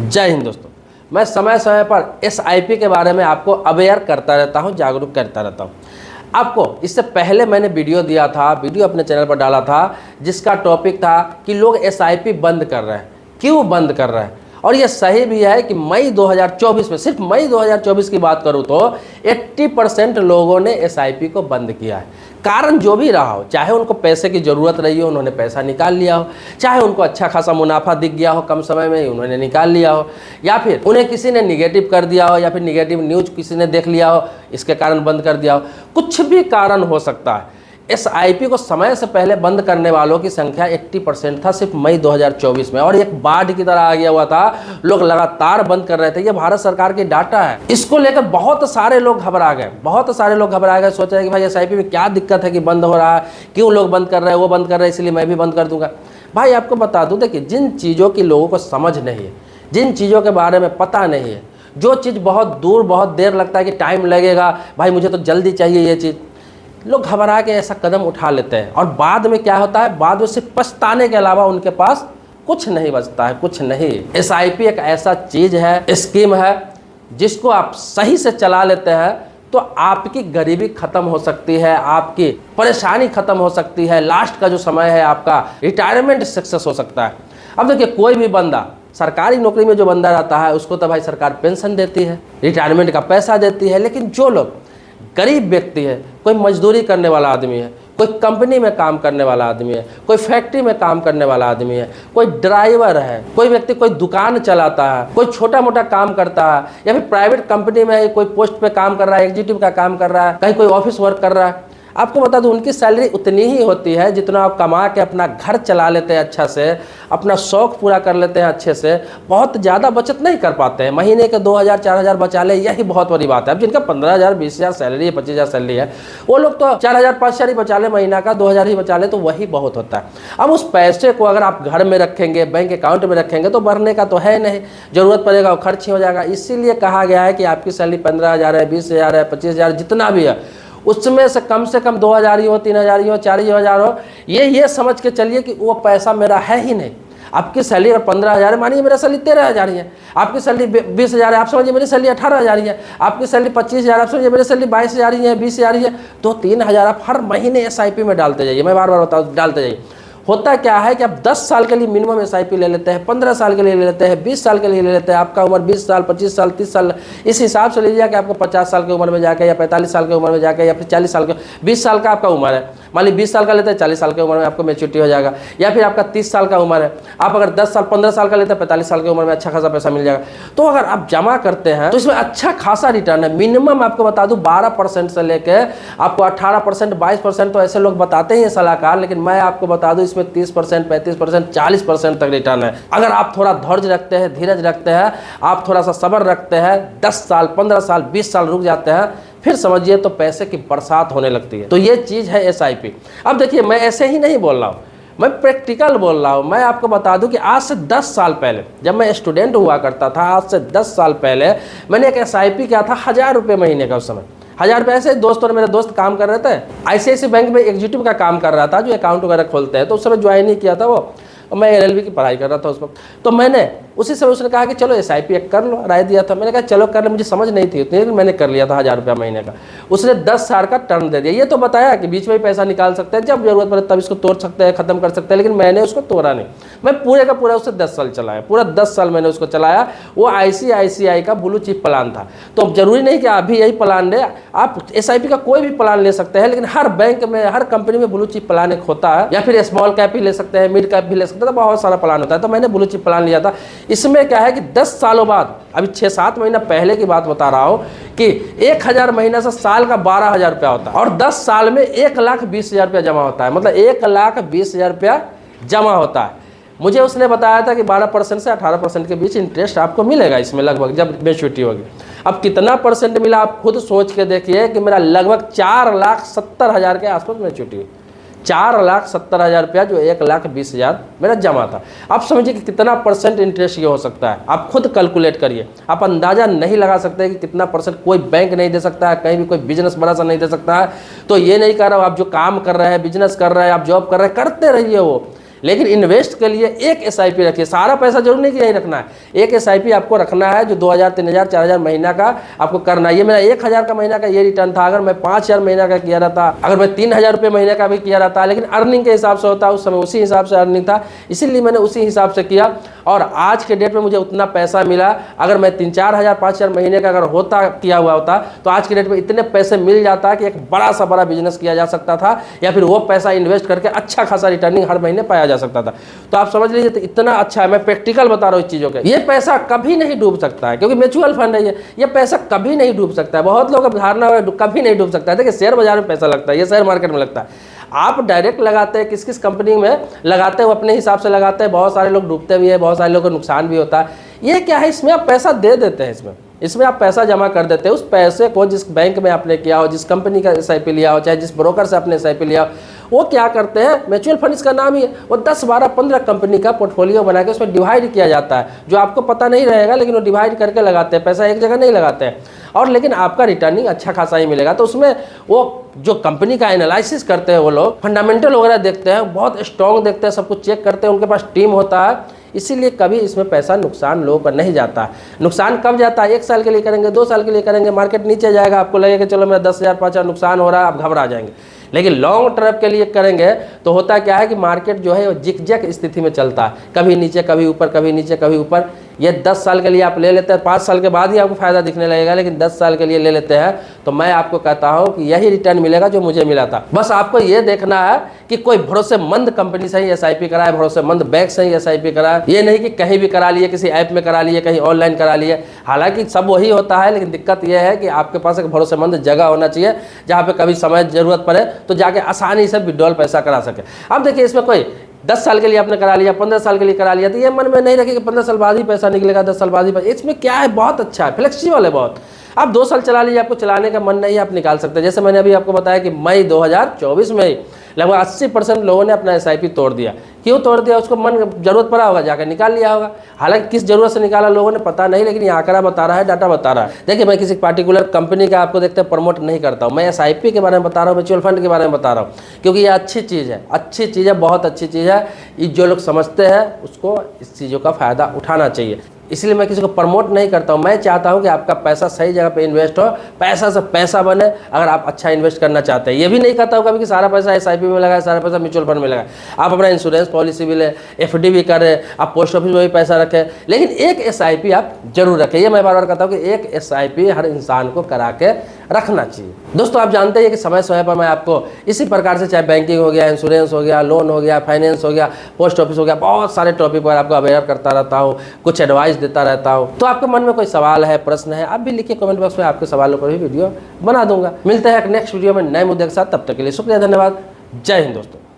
जय हिंद दोस्तों। मैं समय समय पर एसआईपी के बारे में आपको अवेयर करता रहता हूं, जागरूक करता रहता हूं। आपको इससे पहले मैंने वीडियो अपने चैनल पर डाला था जिसका टॉपिक था कि लोग एसआईपी बंद कर रहे हैं, क्यों बंद कर रहे हैं। और ये सही भी है कि मई 2024 में, सिर्फ मई 2024 की बात करूं तो 80% लोगों ने एसआईपी को बंद किया है। कारण जो भी रहा हो, चाहे उनको पैसे की ज़रूरत रही हो, उन्होंने पैसा निकाल लिया हो, चाहे उनको अच्छा खासा मुनाफा दिख गया हो, कम समय में ही उन्होंने निकाल लिया हो, या फिर उन्हें किसी ने निगेटिव कर दिया हो, या फिर निगेटिव न्यूज़ किसी ने देख लिया हो, इसके कारण बंद कर दिया हो। कुछ भी कारण हो सकता है। एसआईपी को समय से पहले बंद करने वालों की संख्या 80% था सिर्फ मई 2024 में, और एक बाढ़ की तरह आ गया हुआ था। लोग लगातार बंद कर रहे थे। ये भारत सरकार की डाटा है। इसको लेकर बहुत सारे लोग घबरा गए, सोच रहे हैं कि भाई एसआईपी में क्या दिक्कत है कि बंद हो रहा है, क्यों लोग बंद कर रहे हैं, वो बंद कर रहे हैं इसलिए मैं भी बंद कर दूंगा। भाई आपको बता दूं, देखिए, जिन चीज़ों की लोगों को समझ नहीं है, जिन चीज़ों के बारे में पता नहीं है, जो चीज़ बहुत दूर बहुत देर लगता है कि टाइम लगेगा, भाई मुझे तो जल्दी चाहिए ये चीज़, लोग घबरा के ऐसा कदम उठा लेते हैं। और बाद में क्या होता है, बाद में सिर्फ पछताने के अलावा उनके पास कुछ नहीं बचता है, कुछ नहीं। एसआईपी एक ऐसा चीज़ है, स्कीम है, जिसको आप सही से चला लेते हैं तो आपकी गरीबी खत्म हो सकती है, आपकी परेशानी खत्म हो सकती है, लास्ट का जो समय है आपका रिटायरमेंट सक्सेस हो सकता है। अब देखिए, कोई भी बंदा सरकारी नौकरी में जो बंदा रहता है उसको तो भाई सरकार पेंशन देती है, रिटायरमेंट का पैसा देती है। लेकिन जो लोग गरीब व्यक्ति है, कोई मजदूरी करने वाला आदमी है, कोई कंपनी में काम करने वाला आदमी है, कोई फैक्ट्री में काम करने वाला आदमी है, कोई ड्राइवर है, कोई व्यक्ति कोई दुकान चलाता है, कोई छोटा मोटा काम करता है, या फिर प्राइवेट कंपनी में कोई पोस्ट पे काम कर रहा है, एग्जीक्यूटिव का काम कर रहा है, कहीं कोई ऑफिस वर्क कर रहा है। आपको बता दूं, उनकी सैलरी उतनी ही होती है जितना आप कमा के अपना घर चला लेते हैं अच्छा से, अपना शौक पूरा कर लेते हैं अच्छे से। बहुत ज़्यादा बचत नहीं कर पाते हैं, महीने के 2000-4000 बचा ले, यही बहुत बड़ी बात है। अब जिनका 15,000 20,000 सैलरी है, 25,000 सैलरी है, वो लोग तो 4,000-5,000 ही बचा ले, महीना का 2,000 ही बचा ले, तो वही बहुत होता है। अब उस पैसे को अगर आप घर में रखेंगे, बैंक अकाउंट में रखेंगे, तो भरने का तो है नहीं, ज़रूरत पड़ेगा वो खर्च ही हो जाएगा। इसीलिए कहा गया है कि आपकी सैलरी 15,000 है, 20,000 है, 25,000 जितना भी है, उसमें से कम 2,000 ही हो, 3,000 ही हो, 4,000 हो, ये समझ के चलिए कि वो पैसा मेरा है ही नहीं। आपकी सैलरी अगर 15,000 है, मानिए मेरा सैलरी 13,000 ही है, आपकी सैलरी 20,000 है, आप समझिए मेरी सैलरी 18,000 ही है, आपकी सैलरी 25,000, आप समझिए मेरी सैलरी 22,000 ही है, 20,000 ही है, तो 3,000 आप हर महीने एसआईपी में डालते जाइए। मैं बार बार बताऊँ, डालते जाइए। होता क्या है कि आप 10 साल के लिए मिनिमम एसआईपी ले लेते हैं, 15 साल के लिए ले लेते हैं, 20 साल के लिए ले लेते हैं। आपका उम्र 20 साल, 25 साल, 30 साल, इस हिसाब से लीजिए कि आपको 50 साल की उम्र में जाकर, या 45 साल की उम्र में जाकर, या फिर 40 साल के, 20 साल का आपका उम्र है, मान ली 20 साल का लेते हैं, 40 साल की उम्र में आपको मैच्योरिटी हो जाएगा। या फिर आपका 30 साल का उम्र है, आप अगर 10 साल 15 साल का लेते हैं, 45 साल की उम्र में अच्छा खासा पैसा मिल जाएगा। तो अगर आप जमा करते हैं तो इसमें अच्छा खासा रिटर्न है। मिनिमम आपको बता दूं 12% से लेकर आपको 18%, 22%, तो ऐसे लोग बताते ही हैं सलाहकार, लेकिन मैं आपको बता दूं इसमें 30%, 35%, 40% तक रिटर्न है। अगर आप थोड़ा धैर्य रखते हैं, धीरज रखते हैं, आप थोड़ा सा सब्र रखते हैं, 10 साल, 15 साल, 20 साल रुक जाते हैं, फिर समझिए तो पैसे की बरसात होने लगती है। तो ये चीज़ है एसआईपी। अब देखिए, मैं ऐसे ही नहीं बोल रहा हूँ, मैं प्रैक्टिकल बोल रहा हूँ। मैं आपको बता दूं कि आज से 10 साल पहले, जब मैं स्टूडेंट हुआ करता था, आज से 10 साल पहले मैंने एक एसआईपी किया था 1,000 रुपये महीने का। उस समय 1,000 रुपये ऐसे दोस्त और मेरे दोस्त काम कर रहे थे, आईसीआईसीआई बैंक में एग्जीक्यूटिव का काम कर रहा था, जो अकाउंट वगैरह खोलते हैं। तो उस समय ज्वाइन ही किया था वो, और मैं एलएलबी की पढ़ाई कर रहा था उस वक्त। तो मैंने उसी समय उसने कहा कि चलो एसआईपी एक कर लो, राय दिया था। मैंने कहा चलो कर ले, मुझे समझ नहीं थी उतनी, लेकिन मैंने कर लिया था 1,000 रुपया महीने का। उसने 10 साल का टर्म दे दिया। ये तो बताया कि बीच में ही पैसा निकाल सकते हैं, जब जरूरत पड़े तब इसको तोड़ सकते हैं, खत्म कर सकते हैं, लेकिन मैंने उसको तोड़ा नहीं। मैं पूरे का पूरा उससे 10 साल चलाया, पूरा 10 साल मैंने उसको चलाया। वो आईसीआईसीआई का ब्लू चिप प्लान था। तो जरूरी नहीं कि आप भी यही प्लान लें, आप एसआईपी का कोई भी प्लान ले सकते हैं, लेकिन हर बैंक में, हर कंपनी में ब्लू चिप प्लान एक होता है, या फिर स्मॉल कैप भी ले सकते हैं, मिड कैप भी ले सकते हैं, तो बहुत सारा प्लान होता है। तो मैंने ब्लू चिप प्लान लिया था। इसमें क्या है कि 10 सालों बाद, अभी 6-7 महीना पहले की बात बता रहा हूं, कि 1,000 महीना से साल का 12,000 रुपया होता है, और 10 साल में 1,20,000 रुपया जमा होता है। मतलब 1,20,000 रुपया जमा होता है। मुझे उसने बताया था कि 12% से 18% के बीच इंटरेस्ट आपको मिलेगा इसमें लगभग, जब मैच्योरिटी होगी। अब कितना परसेंट मिला आप खुद सोच के देखिए कि मेरा लगभग 4,70,000 के आसपास मैच्योरिटी हुई। 4,70,000 रुपया, जो 1,20,000 मेरा जमा था। आप समझिए कि कितना परसेंट इंटरेस्ट ये हो सकता है। आप खुद कैलकुलेट करिए, आप अंदाज़ा नहीं लगा सकते कि कितना परसेंट। कोई बैंक नहीं दे सकता है, कहीं भी कोई बिजनेस बड़ा सा नहीं दे सकता है। तो ये नहीं कर रहा हूँ, आप जो काम कर रहे हैं, बिजनेस कर रहे हैं, आप जॉब कर रहे हैं, करते रहिए वो, लेकिन इन्वेस्ट के लिए एक SIP रखिए। सारा पैसा जरूर नहीं कि यहीं रखना है, एक SIP आपको रखना है जो 2000, 3000, 4000 महीना का आपको करना है। ये मेरा 1000 का महीना का ये रिटर्न था। अगर मैं 5000 महीना का किया रहता, अगर मैं 3000 रुपये महीने का भी किया रहता, लेकिन अर्निंग के हिसाब से होता, उस समय उसी हिसाब से अर्निंग था, इसीलिए मैंने उसी हिसाब से किया और आज के डेट में मुझे उतना पैसा मिला। अगर मैं 3-4 हज़ार 5,000 महीने का अगर होता किया हुआ होता तो आज के डेट में इतने पैसे मिल जाता कि एक बड़ा सा बड़ा बिजनेस किया जा सकता था, या फिर वो पैसा इन्वेस्ट करके अच्छा खासा रिटर्निंग हर महीने पाया जा सकता था। तो आप समझ लीजिए तो इतना अच्छा है, मैं प्रैक्टिकल बता रहा हूँ इस चीज़ों के। ये पैसा कभी नहीं डूब सकता है क्योंकि म्यूचुअल फंड है, ये पैसा कभी नहीं डूब सकता है। बहुत लोगों का धारणा है कभी नहीं डूब सकता है। देखिए शेयर बाजार में पैसा लगता है, ये शेयर मार्केट में लगता है। आप डायरेक्ट लगाते हैं, किस किस कंपनी में लगाते हैं, अपने हिसाब से लगाते हैं। बहुत सारे लोग डूबते भी है, बहुत सारे लोगों को नुकसान भी होता है। ये क्या है, इसमें आप पैसा दे देते हैं, इसमें आप पैसा जमा कर देते हैं। उस पैसे को जिस बैंक में आपने किया हो, जिस कंपनी का SIP लिया हो, चाहे जिस ब्रोकर से आपने SIP लिया हो, वो क्या करते हैं, म्यूचुअल फंड इसका नाम ही है, वो 10, 12, 15 कंपनी का पोर्टफोलियो बना के उसमें डिवाइड किया जाता है, जो आपको पता नहीं रहेगा, लेकिन वो डिवाइड करके लगाते हैं। पैसा एक जगह नहीं लगाते हैं और लेकिन आपका रिटर्निंग अच्छा खासा ही मिलेगा। तो उसमें वो जो कंपनी का एनालिसिस करते हैं, वो लोग फंडामेंटल वगैरह देखते हैं, बहुत स्ट्रॉन्ग देखते हैं, सब कुछ चेक करते हैं, उनके पास टीम होता है। इसीलिए कभी इसमें पैसा नुकसान लोगों का नहीं जाता। नुकसान कब जाता है, 1 साल के लिए करेंगे, 2 साल के लिए करेंगे, मार्केट नीचे जाएगा, आपको लगेगा चलो मेरा 10,000, 5,000 नुकसान हो रहा है, आप घबरा जाएंगे। लेकिन लॉन्ग टर्म के लिए करेंगे तो होता क्या है कि मार्केट जो है वो जिक-जैक स्थिति में चलता है, कभी नीचे कभी ऊपर, कभी नीचे कभी ऊपर। ये 10 साल के लिए आप ले लेते हैं, 5 साल के बाद ही आपको फायदा दिखने लगेगा, लेकिन 10 साल के लिए ले लेते हैं तो मैं आपको कहता हूं कि यही रिटर्न मिलेगा जो मुझे मिला था। बस आपको ये देखना है कि कोई भरोसेमंद कंपनी से ही SIP कराए, भरोसेमंद बैंक से ही SIP कराए। ये नहीं कि कहीं भी करा लिए, किसी ऐप में करा लिए, कहीं ऑनलाइन करा लिए। हालांकि सब वही होता है, लेकिन दिक्कत यह है कि आपके पास एक भरोसेमंद जगह होना चाहिए जहाँ पे कभी समय जरूरत पड़े तो जाके आसानी से विड्रॉल पैसा करा सके। अब देखिए इसमें कोई 10 साल के लिए आपने करा लिया, 15 साल के लिए करा लिया, तो ये मन में नहीं रखे कि 15 साल बाद ही पैसा निकलेगा, 10 साल बाद ही पैसा। इसमें क्या है, बहुत अच्छा है, फ्लेक्सिबल है बहुत। आप 2 साल चला लीजिए, आपको चलाने का मन नहीं है, आप निकाल सकते हैं। जैसे मैंने अभी आपको बताया कि मई 2024 में ही लगभग 80% लोगों ने अपना SIP तोड़ दिया। क्यों तोड़ दिया, उसको मन जरूरत पड़ा होगा, जाकर निकाल लिया होगा। हालांकि किस जरूरत से निकाला लोगों ने पता नहीं, लेकिन ये आंकड़ा बता रहा है, डाटा बता रहा है। देखिए मैं किसी पार्टिकुलर कंपनी का आपको देखते हैं प्रमोट नहीं करता हूँ, मैं SIP के बारे में बता रहा हूँ, म्यूचुअल फंड के बारे में बता रहा हूँ, क्योंकि ये अच्छी चीज़ है, अच्छी चीज़ है, बहुत अच्छी चीज़ है। ये जो लोग समझते हैं उसको इस चीज़ों का फ़ायदा उठाना चाहिए। इसलिए मैं किसी को प्रमोट नहीं करता हूँ। मैं चाहता हूँ कि आपका पैसा सही जगह पे इन्वेस्ट हो, पैसा से पैसा बने। अगर आप अच्छा इन्वेस्ट करना चाहते हैं, ये भी नहीं कहता हूँ कभी कि सारा पैसा SIP में लगाए, सारा पैसा म्यूचुअल फंड में लगाए। आप अपना इंश्योरेंस पॉलिसी भी ले, FD भी करें, आप पोस्ट ऑफिस में भी पैसा रखें, लेकिन एक SIP आप जरूर रखें। ये मैं बार बार कहता हूँ कि एक SIP हर इंसान को करा के रखना चाहिए। दोस्तों आप जानते हैं कि समय समय पर मैं आपको इसी प्रकार से, चाहे बैंकिंग हो गया, इंश्योरेंस हो गया, लोन हो गया, फाइनेंस हो गया, पोस्ट ऑफिस हो गया, बहुत सारे टॉपिक पर आपको अवेयर करता रहता हूँ, कुछ एडवाइस देता रहता हूँ। तो आपके मन में कोई सवाल है, प्रश्न है, आप भी लिखिए कमेंट बॉक्स में, आपके सवालों पर भी वीडियो बना दूंगा। मिलते हैं एक नेक्स्ट वीडियो में नए मुद्दे के साथ, तब तक के लिए शुक्रिया, धन्यवाद, जय हिंद दोस्तों।